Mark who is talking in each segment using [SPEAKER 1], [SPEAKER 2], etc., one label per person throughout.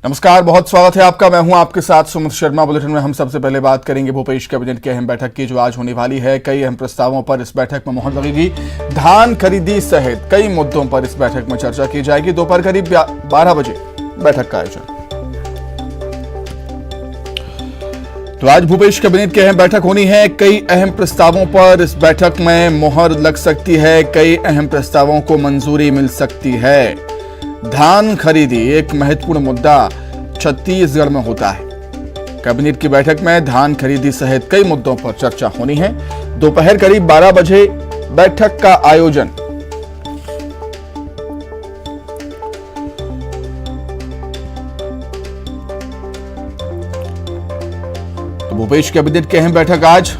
[SPEAKER 1] नमस्कार, बहुत स्वागत है आपका। मैं हूं आपके साथ सुमित शर्मा। बुलेटिन में हम सबसे पहले बात करेंगे भूपेश कैबिनेट की अहम बैठक की, जो आज होने वाली है। कई अहम प्रस्तावों पर इस बैठक में मुहर लगेगी। धान खरीदी सहित कई मुद्दों पर इस बैठक में चर्चा की जाएगी। दोपहर करीब 12 बजे बैठक का आयोजन। तो आज भूपेश कैबिनेट की अहम बैठक होनी है। कई अहम प्रस्तावों पर इस बैठक में मुहर लग सकती है। कई अहम प्रस्तावों को मंजूरी मिल सकती है। धान खरीदी एक महत्वपूर्ण मुद्दा छत्तीसगढ़ में होता है। कैबिनेट की बैठक में धान खरीदी सहित कई मुद्दों पर चर्चा होनी है। दोपहर करीब 12 बजे बैठक का आयोजन। तो भूपेश कैबिनेट की अहम बैठक आज,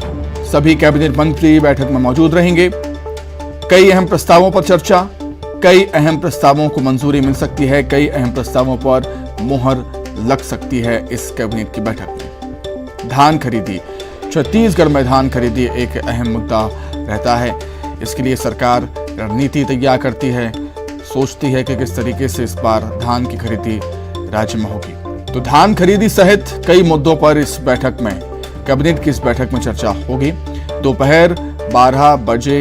[SPEAKER 1] सभी कैबिनेट मंत्री बैठक में मौजूद रहेंगे। कई अहम प्रस्तावों पर चर्चा, कई अहम प्रस्तावों को मंजूरी मिल सकती है। कई अहम प्रस्तावों पर मुहर लग सकती है इस कैबिनेट की बैठक में। धान खरीदी, छत्तीसगढ़ में धान खरीदी एक अहम मुद्दा रहता है। इसके लिए सरकार रणनीति तैयार करती है, सोचती है कि किस तरीके से इस बार धान की खरीदी राज्य में होगी। तो धान खरीदी सहित कई मुद्दों पर इस बैठक में, कैबिनेट की इस बैठक में चर्चा होगी। दोपहर 12 बजे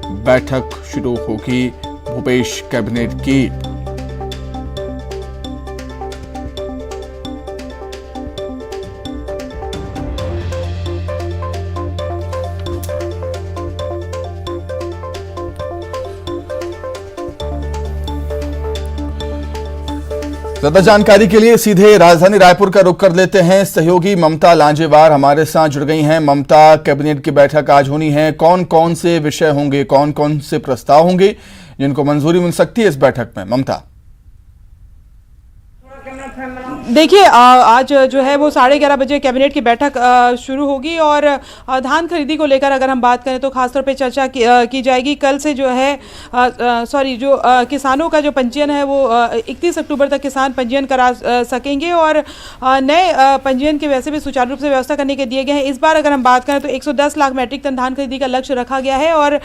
[SPEAKER 1] बैठक शुरू होगी भूपेश कैबिनेट की। ज्यादा जानकारी के लिए सीधे राजधानी रायपुर का रुख कर लेते हैं। सहयोगी ममता लांजेवार हमारे साथ जुड़ गई हैं। ममता, कैबिनेट की बैठक आज होनी है। कौन कौन से विषय होंगे, कौन कौन से प्रस्ताव होंगे जिनको मंजूरी मिल सकती है इस बैठक में? ममता,
[SPEAKER 2] देखिए, आज जो है वो 11:30 बजे कैबिनेट की बैठक शुरू होगी और धान खरीदी को लेकर अगर हम बात करें तो खासतौर पे चर्चा की जाएगी। कल से जो है किसानों का जो पंजीयन है वो 31 अक्टूबर तक किसान पंजीयन करा सकेंगे और नए पंजीयन के वैसे भी सुचारू रूप से व्यवस्था करने के दिए गए हैं। इस बार अगर हम बात करें तो 110 लाख मैट्रिक टन धान खरीदी का लक्ष्य रखा गया है और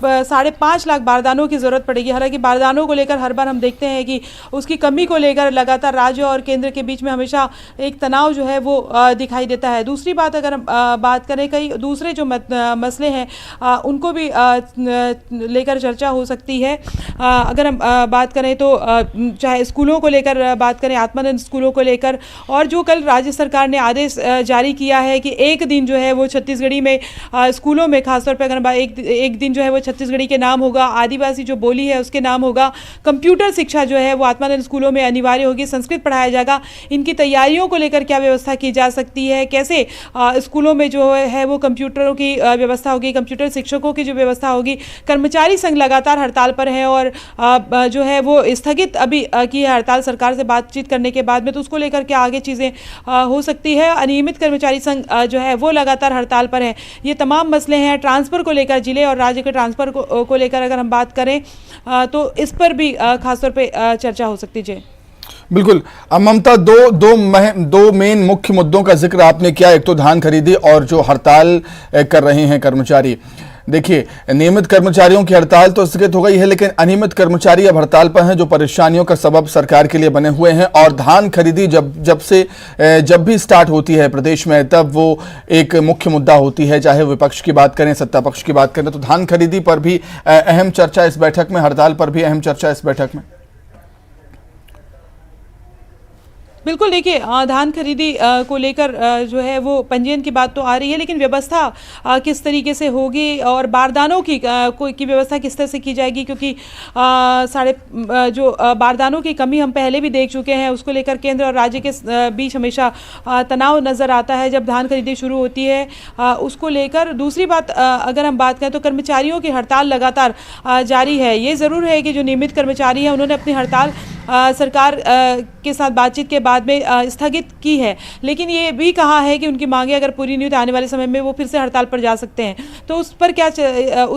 [SPEAKER 2] 5.5 लाख बारदानों की जरूरत पड़ेगी। हालांकि बारदानों को लेकर हर बार हम देखते हैं कि उसकी कमी को लेकर लगातार राज्य और केंद्र के बीच में हमेशा एक तनाव जो है वो दिखाई देता है। दूसरी बात, अगर हम बात करें कई दूसरे जो मसले हैं उनको भी लेकर चर्चा हो सकती है। अगर हम बात करें तो चाहे स्कूलों को लेकर बात करें, आत्मानंद स्कूलों को लेकर, और जो कल राज्य सरकार ने आदेश जारी किया है कि एक दिन जो है वो छत्तीसगढ़ी में स्कूलों में, खासतौर पर अगर एक दिन जो है वो छत्तीसगढ़ी के नाम होगा, आदिवासी जो बोली है उसके नाम होगा, कंप्यूटर शिक्षा जो है वो आत्मानंद स्कूलों में अनिवार्य होगी, संस्कृत पढ़ाया जाएगा। इनकी तैयारियों को लेकर क्या व्यवस्था की जा सकती है, कैसे स्कूलों में जो है वो कंप्यूटरों की व्यवस्था होगी, कंप्यूटर शिक्षकों की जो व्यवस्था होगी। कर्मचारी संघ लगातार हड़ताल पर है और जो है वो स्थगित अभी की है हड़ताल सरकार से बातचीत करने के बाद में, तो उसको लेकर क्या आगे चीज़ें हो सकती है। अनियमित कर्मचारी संघ जो है वो लगातार हड़ताल पर है। ये तमाम मसले हैं। ट्रांसफ़र को लेकर, जिले और राज्य के ट्रांसफ़र को लेकर अगर हम बात करें तो इस पर भी खासतौर पे चर्चा हो सकती है।
[SPEAKER 1] बिल्कुल। अब ममता, दो मेन मुख्य मुद्दों का जिक्र आपने किया। एक तो धान खरीदी और जो हड़ताल कर रहे हैं कर्मचारी। देखिए, नियमित कर्मचारियों की हड़ताल तो स्थगित हो गई है, लेकिन अनियमित कर्मचारी अब हड़ताल पर हैं, जो परेशानियों का सबब सरकार के लिए बने हुए हैं। और धान खरीदी जब भी स्टार्ट होती है प्रदेश में, तब वो एक मुख्य मुद्दा होती है। चाहे विपक्ष की बात करें, सत्ता पक्ष की बात करें, तो धान खरीदी पर भी अहम चर्चा इस बैठक में, हड़ताल पर भी अहम चर्चा इस बैठक में।
[SPEAKER 2] बिल्कुल, देखिए, धान खरीदी को लेकर जो है वो पंजीयन की बात तो आ रही है, लेकिन व्यवस्था किस तरीके से होगी और बारदानों की व्यवस्था किस तरह से की जाएगी, क्योंकि जो बारदानों की कमी हम पहले भी देख चुके हैं, उसको लेकर केंद्र और राज्य के बीच हमेशा तनाव नज़र आता है जब धान खरीदी शुरू होती है, उसको लेकर। दूसरी बात, अगर हम बात करें तो कर्मचारियों की हड़ताल लगातार जारी है। ये ज़रूर है कि जो नियमित कर्मचारी हैं उन्होंने अपनी हड़ताल सरकार के साथ बातचीत के बाद में स्थगित की है, लेकिन ये भी कहा है कि उनकी मांगे अगर पूरी नहीं तो आने वाले समय में वो फिर से हड़ताल पर जा सकते हैं। तो उस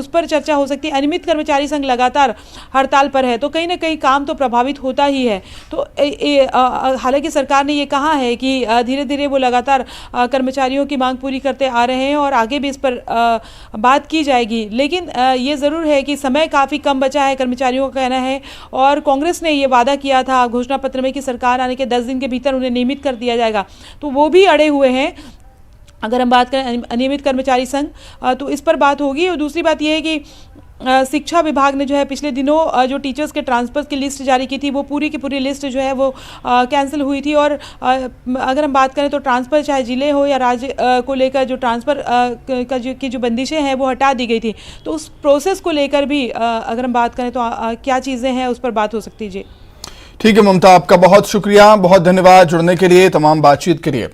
[SPEAKER 2] पर चर्चा हो सकती है। अनियमित कर्मचारी संघ लगातार हड़ताल पर है, तो कहीं ना कहीं काम तो प्रभावित होता ही है। तो हालांकि सरकार ने ये कहा है कि धीरे धीरे वो लगातार कर्मचारियों की मांग पूरी करते आ रहे हैं और आगे भी इस पर बात की जाएगी, लेकिन ये ज़रूर है कि समय काफ़ी कम बचा है, कर्मचारियों का कहना है। और कांग्रेस ने ये वादा किया था घोषणा पत्र में कि सरकार आने के 10 दिन के भीतर उन्हें नियमित कर दिया जाएगा, तो वो भी अड़े हुए हैं। अगर हम बात करें अनियमित कर्मचारी संघ, तो इस पर बात होगी। और दूसरी बात यह है कि शिक्षा विभाग ने जो है पिछले दिनों जो टीचर्स के ट्रांसफर की लिस्ट जारी की थी, वो पूरी की पूरी लिस्ट जो है वो कैंसिल हुई थी। और अगर हम बात करें तो ट्रांसफ़र चाहे ज़िले हो या राज्य को लेकर जो ट्रांसफ़र की जो बंदिशें हैं वो हटा दी गई थी, तो उस प्रोसेस को लेकर भी अगर हम बात करें तो क्या चीज़ें हैं उस पर बात हो सकती है। जी
[SPEAKER 1] ठीक है ममता, आपका बहुत शुक्रिया, बहुत धन्यवाद जुड़ने के लिए, तमाम बातचीत के लिए।